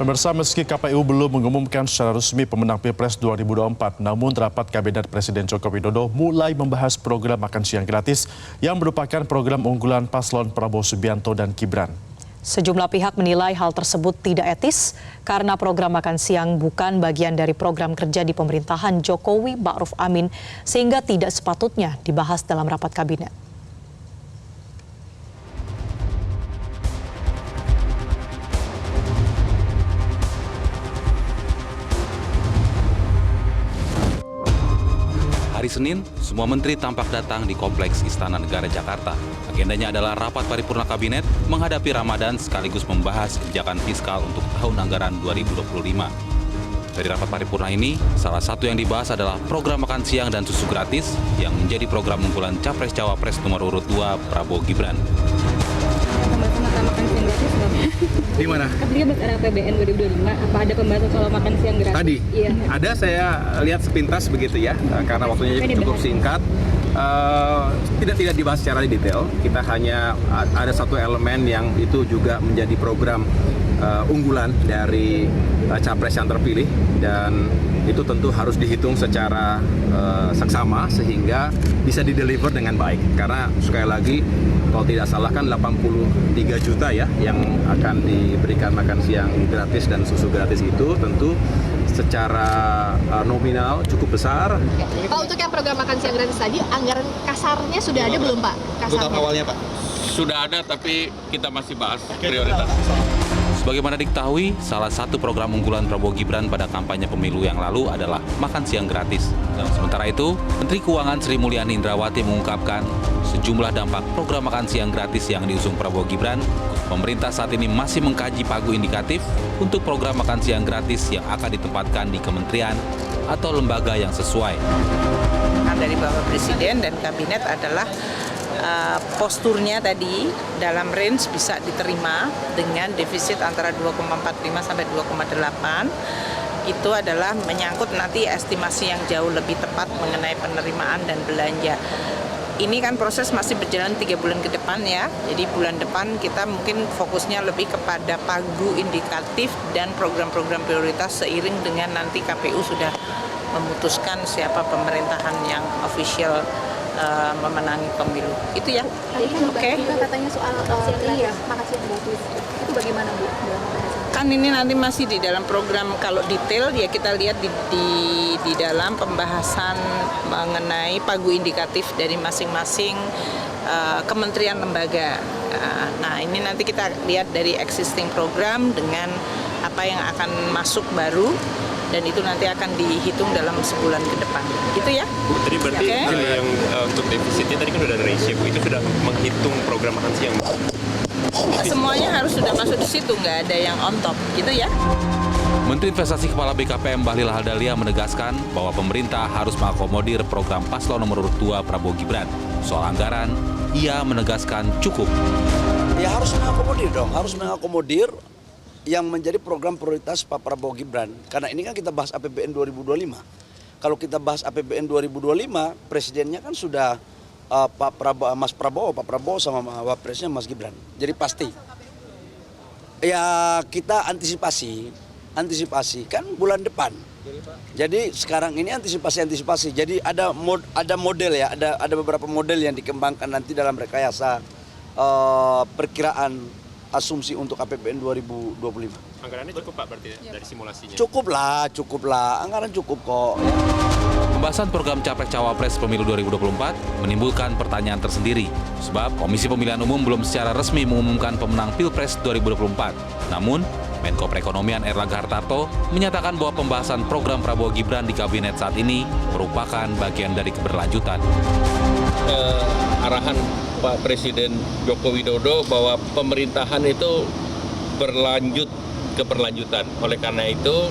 Pemirsa, meski KPU belum mengumumkan secara resmi pemenang Pilpres 2024, namun rapat Kabinet Presiden Joko Widodo mulai membahas program makan siang gratis yang merupakan program unggulan paslon Prabowo Subianto dan Gibran. Sejumlah pihak menilai hal tersebut tidak etis karena program makan siang bukan bagian dari program kerja di pemerintahan Jokowi Ma'ruf Amin sehingga tidak sepatutnya dibahas dalam rapat kabinet. Hari Senin, semua menteri tampak datang di Kompleks Istana Negara Jakarta. Agendanya adalah rapat paripurna kabinet menghadapi Ramadan sekaligus membahas kebijakan fiskal untuk tahun anggaran 2025. Dari rapat paripurna ini, salah satu yang dibahas adalah program makan siang dan susu gratis yang menjadi program unggulan Capres-Cawapres nomor urut 2 Prabowo Gibran. Makan siang gratis di mana? Dia bahas APBN 2025. Apa ada pembahasan soal makan siang gratis? Tadi? Iya. Ada, saya lihat sepintas begitu ya, karena waktunya cukup singkat. Tidak dibahas secara detail. Kita hanya ada satu elemen yang itu juga menjadi program unggulan dari capres yang terpilih, dan itu tentu harus dihitung secara seksama sehingga bisa dideliver dengan baik. Karena sekali lagi, kalau tidak salah kan 83 juta ya yang akan diberikan makan siang gratis dan susu gratis, itu tentu secara nominal cukup besar. Pak, untuk yang program makan siang gratis tadi, anggaran kasarnya sudah ada belum, Pak? Untuk awalnya, Pak? Sudah ada, tapi kita masih bahas prioritas. Sebagaimana diketahui, salah satu program unggulan Prabowo Gibran pada kampanye pemilu yang lalu adalah makan siang gratis. Dan sementara itu, Menteri Keuangan Sri Mulyani Indrawati mengungkapkan sejumlah dampak program makan siang gratis yang diusung Prabowo Gibran. Pemerintah saat ini masih mengkaji pagu indikatif untuk program makan siang gratis yang akan ditempatkan di kementerian atau lembaga yang sesuai. Dari Bapak Presiden dan Kabinet adalah posturnya tadi dalam range bisa diterima dengan defisit antara 2,45 sampai 2,8. Itu adalah menyangkut nanti estimasi yang jauh lebih tepat mengenai penerimaan dan belanja. Ini kan proses masih berjalan 3 bulan ke depan ya. Jadi bulan depan kita mungkin fokusnya lebih kepada pagu indikatif dan program-program prioritas seiring dengan nanti KPU sudah memutuskan siapa pemerintahan yang official memenangi pemilu. Itu ya. Oke. Juga katanya soal makan siang gratis. Itu bagaimana, Bu? Kan ini nanti masih di dalam program, kalau detail ya kita lihat di dalam pembahasan mengenai pagu indikatif dari masing-masing kementerian lembaga. Nah, ini nanti kita lihat dari existing program dengan apa yang akan masuk baru, dan itu nanti akan dihitung dalam sebulan ke depan. Gitu ya. Bu, tadi berarti yang untuk defisitnya tadi kan sudah ada ratio, Bu. Itu sudah menghitung program makan siang. Semuanya harus sudah masuk di situ, nggak ada yang on top, gitu ya. Menteri Investasi Kepala BKPM Bahlil Lahadalia menegaskan bahwa pemerintah harus mengakomodir program paslon nomor urut 2 Prabowo Gibran. Soal anggaran, ia menegaskan cukup. Ya harus mengakomodir dong, harus mengakomodir yang menjadi program prioritas Pak Prabowo Gibran. Karena ini kan kita bahas APBN 2025. Kalau kita bahas APBN 2025, presidennya kan sudah Pak Prabowo sama Wapresnya Mas Gibran. Jadi pasti. Ya kita antisipasi kan bulan depan. Jadi sekarang ini antisipasi. Jadi ada model ya, ada beberapa model yang dikembangkan nanti dalam rekayasa perkiraan asumsi untuk APBN 2025. Anggarannya cukup, Pak, berarti ya, dari simulasinya? Cukup lah. Anggaran cukup kok. Pembahasan program Capres-Cawapres Pemilu 2024 menimbulkan pertanyaan tersendiri. Sebab Komisi Pemilihan Umum belum secara resmi mengumumkan pemenang Pilpres 2024. Namun, Menko Perekonomian Erlangga Hartarto menyatakan bahwa pembahasan program Prabowo Gibran di kabinet saat ini merupakan bagian dari keberlanjutan. Arahan Pak Presiden Joko Widodo bahwa pemerintahan itu keberlanjutan. Oleh karena itu,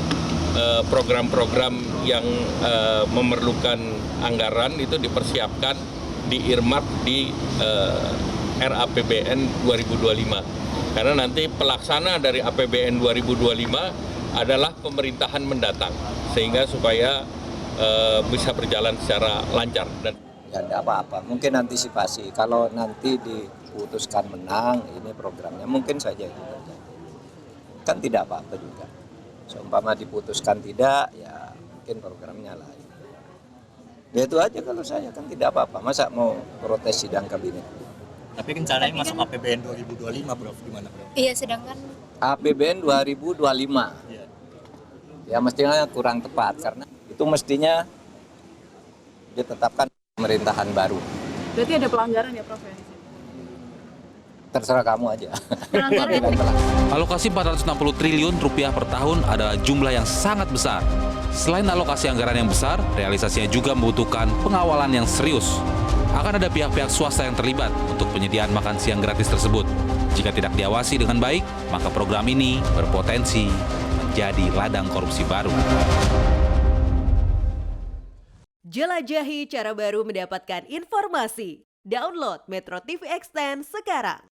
program-program yang memerlukan anggaran itu dipersiapkan, diirmat di RAPBN 2025. Karena nanti pelaksana dari APBN 2025 adalah pemerintahan mendatang, sehingga supaya bisa berjalan secara lancar. Dan ya tidak apa-apa, mungkin antisipasi. Kalau nanti diputuskan menang, ini programnya mungkin saja itu terjadi. Kan tidak apa-apa juga. Seumpama diputuskan tidak, ya mungkin programnya lain. Ya itu aja kalau saya, kan tidak apa-apa. Masa mau protes sidang kabinet? Tapi rencananya masuk APBN 2025, Prof. Gimana, Prof? Iya, sedangkan APBN 2025. Iya. Ya mestinya kurang tepat karena itu mestinya ditetapkan pemerintahan baru. Berarti ada pelanggaran ya, Prof? Terserah kamu aja. Alokasi 460 triliun rupiah per tahun adalah jumlah yang sangat besar. Selain alokasi anggaran yang besar, realisasinya juga membutuhkan pengawalan yang serius. Akan ada pihak-pihak swasta yang terlibat untuk penyediaan makan siang gratis tersebut. Jika tidak diawasi dengan baik, maka program ini berpotensi menjadi ladang korupsi baru. Jelajahi cara baru mendapatkan informasi. Download Metro TV Extend sekarang.